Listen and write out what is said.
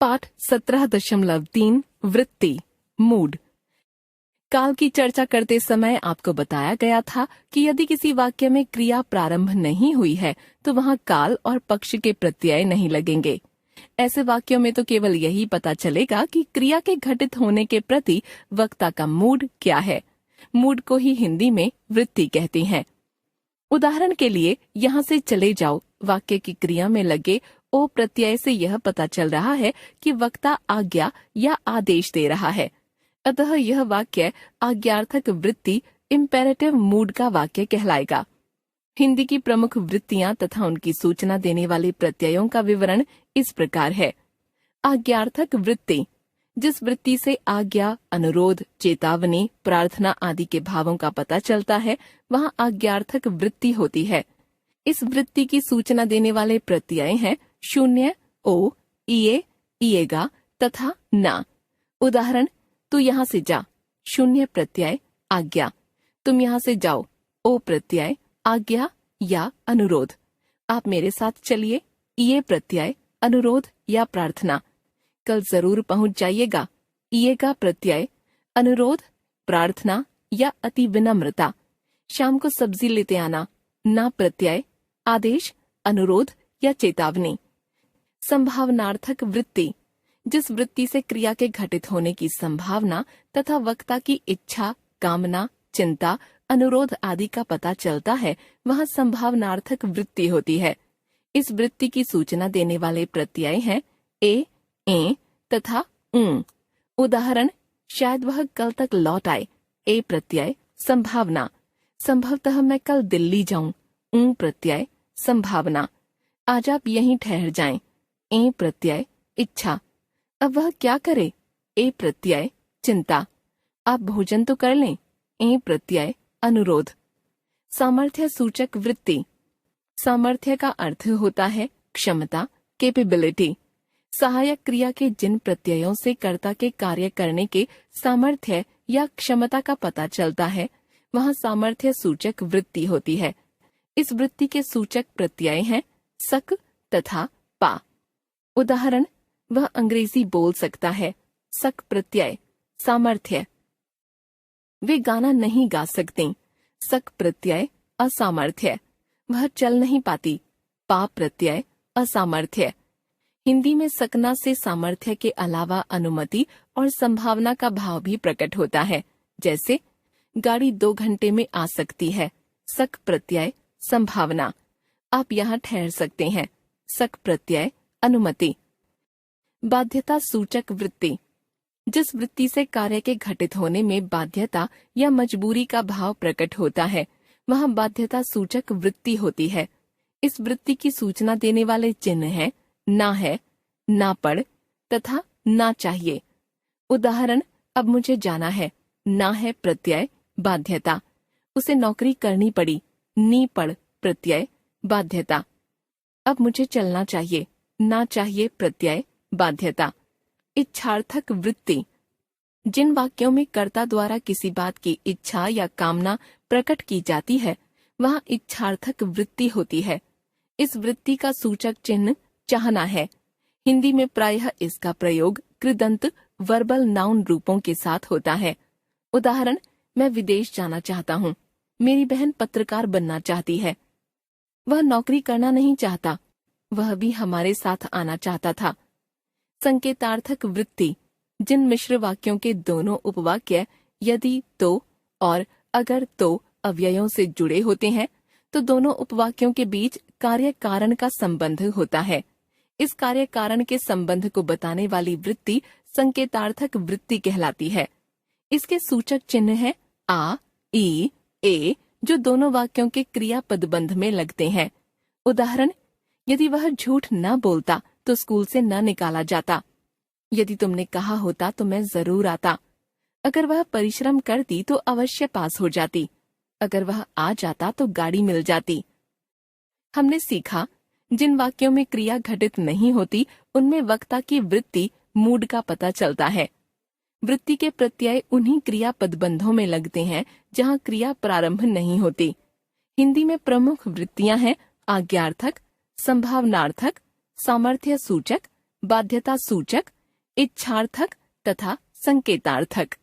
पाठ 17.3 वृत्ति मूड। काल की चर्चा करते समय आपको बताया गया था कि यदि किसी वाक्य में क्रिया प्रारंभ नहीं हुई है तो वहाँ काल और पक्ष के प्रत्यय नहीं लगेंगे। ऐसे वाक्यों में तो केवल यही पता चलेगा कि क्रिया के घटित होने के प्रति वक्ता का मूड क्या है। मूड को ही हिंदी में वृत्ति कहते हैं। उदाहरण के लिए यहाँ से चले जाओ वाक्य की क्रिया में लगे ओ प्रत्यय से यह पता चल रहा है कि वक्ता आज्ञा या आदेश दे रहा है। अतः यह वाक्य आज्ञार्थक वृत्ति इम्पेरेटिव मूड का वाक्य कहलाएगा। हिंदी की प्रमुख वृत्तियां तथा उनकी सूचना देने वाले प्रत्ययों का विवरण इस प्रकार है। आज्ञार्थक वृत्ति, जिस वृत्ति से आज्ञा, अनुरोध, चेतावनी, प्रार्थना आदि के भावों का पता चलता है वहाँ आज्ञार्थक वृत्ति होती है। इस वृत्ति की सूचना देने वाले प्रत्यय हैं शून्य, ओ, इये, इयेगा तथा ना। उदाहरण, तू यहाँ से जा, शून्य प्रत्यय आज्ञा। तुम यहाँ से जाओ, ओ प्रत्यय आज्ञा या अनुरोध। आप मेरे साथ चलिए, ये प्रत्यय अनुरोध या प्रार्थना। कल जरूर पहुंच जाइएगा, ये का प्रत्यय अनुरोध, प्रार्थना या अति विनम्रता। शाम को सब्जी लेते आना, ना प्रत्यय आदेश, अनुरोध या चेतावनी। संभावनार्थक वृत्ति, जिस वृत्ति से क्रिया के घटित होने की संभावना तथा वक्ता की इच्छा, कामना, चिंता, अनुरोध आदि का पता चलता है वहाँ संभावनार्थक वृत्ति होती है। इस वृत्ति की सूचना देने वाले प्रत्यय हैं ए तथा ऊ। उदाहरण, शायद वह कल तक लौट आए, ए प्रत्यय संभावना। संभवतः मैं कल दिल्ली जाऊं, ऊ प्रत्यय संभावना। आज आप यहीं ठहर जाएं, ए प्रत्यय इच्छा। अब वह क्या करे, ए प्रत्यय चिंता। आप भोजन तो कर लें, ए प्रत्यय अनुरोध। सामर्थ्य सूचक वृत्ति, सामर्थ्य का अर्थ होता है क्षमता, कैपेबिलिटी। सहायक क्रिया के जिन प्रत्ययों से कर्ता के कार्य करने के सामर्थ्य या क्षमता का पता चलता है वहाँ सामर्थ्य सूचक वृत्ति होती है। इस वृत्ति के सूचक प्रत्यय हैं सक तथा पा। उदाहरण, वह अंग्रेजी बोल सकता है, सक प्रत्यय सामर्थ्य। वे गाना नहीं गा सकते, सक प्रत्यय असामर्थ्य। वह चल नहीं पाती, पा प्रत्यय असामर्थ्य। हिंदी में सकना से सामर्थ्य के अलावा अनुमति और संभावना का भाव भी प्रकट होता है। जैसे, गाड़ी 2 घंटे में आ सकती है, सक प्रत्यय संभावना। आप यहाँ ठहर सकते हैं, सक प्रत्यय अनुमति। बाध्यता सूचक वृत्ति, जिस वृत्ति से कार्य के घटित होने में बाध्यता या मजबूरी का भाव प्रकट होता है वहाँ बाध्यता सूचक वृत्ति होती है। इस वृत्ति की सूचना देने वाले चिन्ह हैं ना है, ना पढ़ तथा ना चाहिए। उदाहरण, अब मुझे जाना है, ना है प्रत्यय बाध्यता। उसे नौकरी करनी पड़ी, नी पढ़ प्रत्यय बाध्यता। अब मुझे चलना चाहिए, ना चाहिए प्रत्यय बाध्यता। इच्छार्थक वृत्ति, जिन वाक्यों में कर्ता द्वारा किसी बात की इच्छा या कामना प्रकट की जाती है वहाँ इच्छार्थक वृत्ति होती है। इस वृत्ति का सूचक चिन्ह चाहना है। हिंदी में प्रायः इसका प्रयोग कृदंत वर्बल नाउन रूपों के साथ होता है। उदाहरण, मैं विदेश जाना चाहता हूँ, मेरी बहन पत्रकार बनना चाहती है। वह नौकरी करना नहीं चाहता, वह भी हमारे साथ आना चाहता था। संकेतार्थक वृत्ति, जिन मिश्र वाक्यों के दोनों उपवाक्य यदि, तो और अगर तो अव्ययों से जुड़े होते हैं तो दोनों उपवाक्यों के बीच कार्य कारण का संबंध होता है। इस कार्य कारण के संबंध को बताने वाली वृत्ति संकेतार्थक वृत्ति कहलाती है। इसके सूचक चिन्ह है आ, ई, ए, जो दोनों वाक्यों के क्रिया पदबंध में लगते हैं। उदाहरण, यदि वह झूठ न बोलता तो स्कूल से न निकाला जाता। यदि तुमने कहा होता तो मैं जरूर आता। अगर वह परिश्रम करती तो अवश्य पास हो जाती। अगर वह आ जाता तो गाड़ी मिल जाती। हमने सीखा, जिन वाक्यों में क्रिया घटित नहीं होती उनमें वक्ता की वृत्ति मूड का पता चलता है। वृत्ति के प्रत्यय उन्हीं क्रिया पदबंधों में लगते हैं जहाँ क्रिया प्रारंभ नहीं होती। हिंदी में प्रमुख वृत्तियां हैं आज्ञार्थक, संभावनार्थक, सामर्थ्य सूचक, बाध्यता सूचक, इच्छार्थक तथा संकेतार्थक।